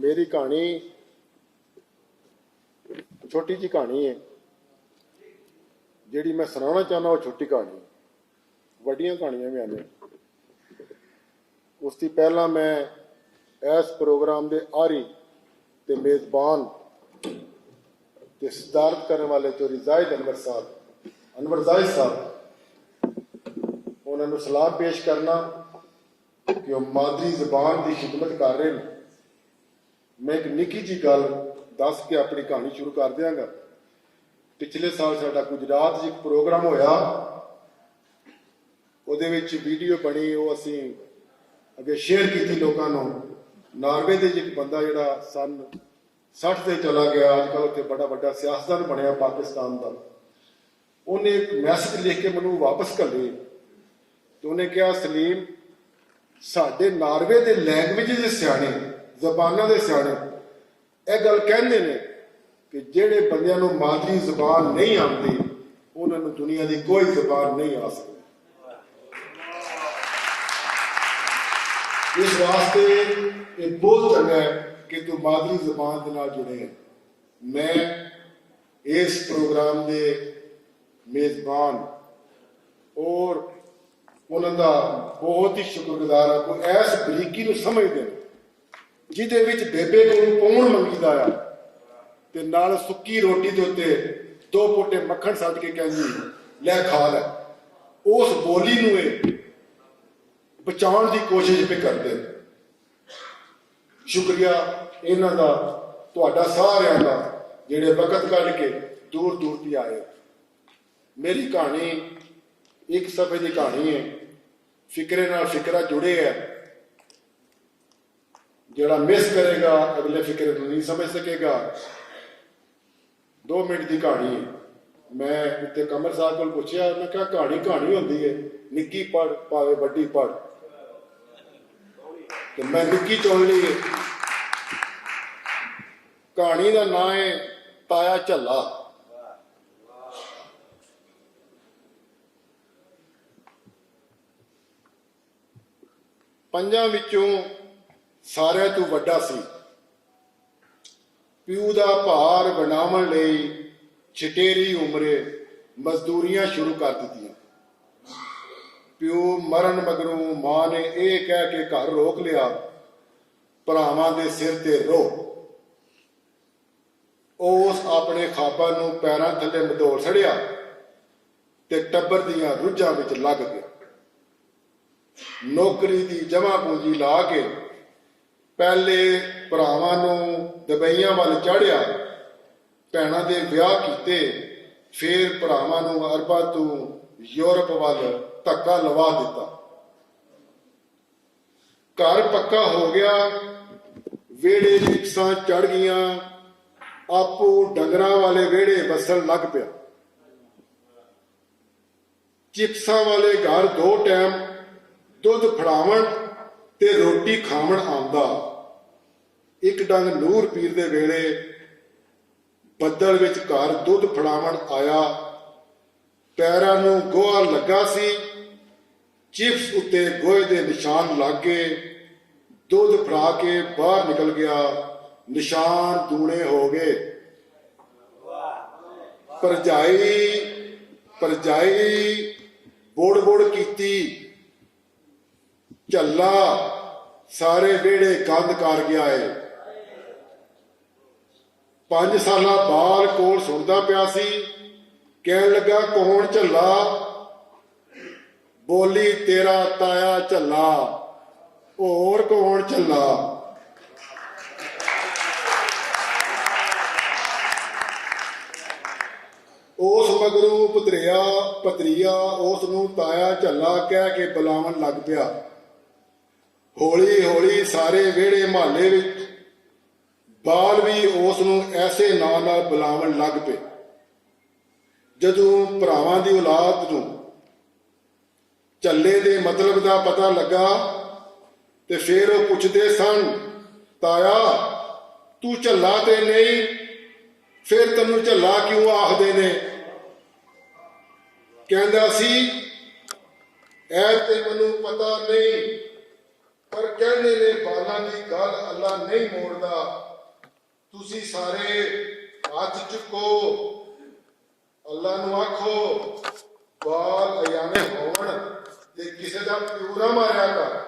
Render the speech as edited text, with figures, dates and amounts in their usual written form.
मेरी कहानी छोटी जी कहानी है जिहड़ी मैं सुनाना चाहना। वो छोटी कहानी, वड्डियां कहानियां भी आने। उसकी पहला मैं इस प्रोग्राम के आरी ते मेज़बान ते सदारत करने वाले चौधरी जाहिद अनवर जाहिद साहब उन्होंने सलाह पेश करना कि वह मादरी जबान की खिदमत कर रहे हैं। मैं एक निक्की जी गल दस के अपनी कहानी शुरू कर देंगा। पिछले साल साडा गुजरात एक प्रोग्राम होया, उहदे विच वीडियो बनी, वो असी अगे शेयर की लोगों को। नार्वे दे एक बंदा जिहड़ा सन 60 से चला गया, अजकल उत्थे बड़ा बड़ा सियासतदान बनया पाकिस्तान का, उन्हें एक मैसेज लिख के मैनूं वापस घल्ले। तो उन्हें कहा, सलीम साडे नार्वे दे लैंगवेज दे सियाणे, जबानां दे सियाणे यह गल कहंदे ने कि जिहड़े बंदियां नूं मादरी जबान नहीं आती उन्हां नूं दुनिया की कोई जबान नहीं आ सकती। इस वास्ते ये बहुत चंगा है कि तू मादरी जबान के नाल जुड़े है। मैं इस प्रोग्राम के मेज़बान और उन्होंने बहुत ही शुक्रगुजार हाँ। कोई ऐस बरीकी को समझते हैं जिहदे विच बेबे को पौण मंगीदा आ ते नाल सुक्की रोटी के उत्ते 2 पोटे मक्खण सट के कहंदी लै खा लै। उस बोली नूं बचाउण की कोशिश भी करते हैं। शुक्रिया इन्हां दा, तुहाडा सारिआं दा जिहड़े वक्त कढ के दूर दूर ती आए। मेरी कहानी एक सफ़े की कहानी है, फिक्रे नाल फिक्रा जुड़े है। जिहड़ा मिस करेगा अगले फिक्रे को नहीं समझ सकेगा। 2 मिनट की कहानी है। मैं उत्ते कमर साहब को पूछा, मैं कहा कहानी कहानी होती है, निक्की पढ़ भावे वड्डी पढ़। तो मैं निक्की चुन ली। कहानी का नाम है ताया झल्ला। पंजां विचों सारे तो वड्डा सी। प्यू दा भार वंडावण लई छटेरी उमरे मजदूरियां शुरू कर दित्तियां। प्यू मरण मगरों मां ने यह कह के घर रोक लिया, भरावां दे सिर ते रो। उस अपने खाबा नूं पैरां थल्ले मधोल छड़िया ते टब्बर दियां रुझां विच लग गया। नौकरी की जमा पूंजी ला के पहले भरावां नूं दुबईयां वल चाढ़िया, भैणां दे विआह कीते, फिर भरावां नूं अरबां तों यूरोप वल धक्का लवा दिता। घर पक्का हो गया, वेड़े चिप्सां चढ़ गईयां, आपू डंगरां वाले वेड़े वसन लग पिया। चिप्सां वाले घर 2 टाइम दुध फड़ावण ते रोटी खावण आउंदा। एक डंग नूर पीर दे वेले बदल विच घर दुध फड़ावण आया। पैरां नूं गोहा लगा सी, चिप्स उत्ते गोहे दे निशान लग गए। दुध फड़ा के बाहर निकल गया, निशान दूने हो गए। भरजाई बोड़ बोड़ कीती, झल्ला सारे वेड़े गंद कर गया है। 5 साला बाल कोल सुनदा पिया सी, कहन लगा कौन झल्ला? बोली तेरा ताया झल्ला, होर कौन झल्ला? उस मगरों भतरीआ उस नूं ताया झल्ला कह के बुलावन लग पिया। हौली हौली सारे वेड़े महल्ले विच बाल भी उस नूं ऐसे नां नाल बुलावन लग पे। जदों भरावां दी औलाद नूं झल्ले दे मतलब दा पता लगा ते फिर वो पुछदे सन, ताया तू झल्ला ते नहीं, फिर तैनूं झल्ला क्यों आखदे ने? कहंदा सी ऐ ते मैनूं पता नहीं, ਪਰ ਕਹਿੰਦੇ ਨੇ ਬਾਲਾਂ ਦੀ ਗੱਲ ਅੱਲਾ ਨਹੀਂ ਮੋੜਦਾ। ਤੁਸੀਂ ਸਾਰੇ ਹੱਥ ਚੁੱਕੋ, ਅੱਲਾ ਨੂੰ ਆਖੋ ਬਾਲ ਅਯਾਨੇ ਹੋਣ ਤੇ ਕਿਸੇ ਦਾ ਪਿਓ ਨਾ ਮਾਰਿਆ ਕਰ।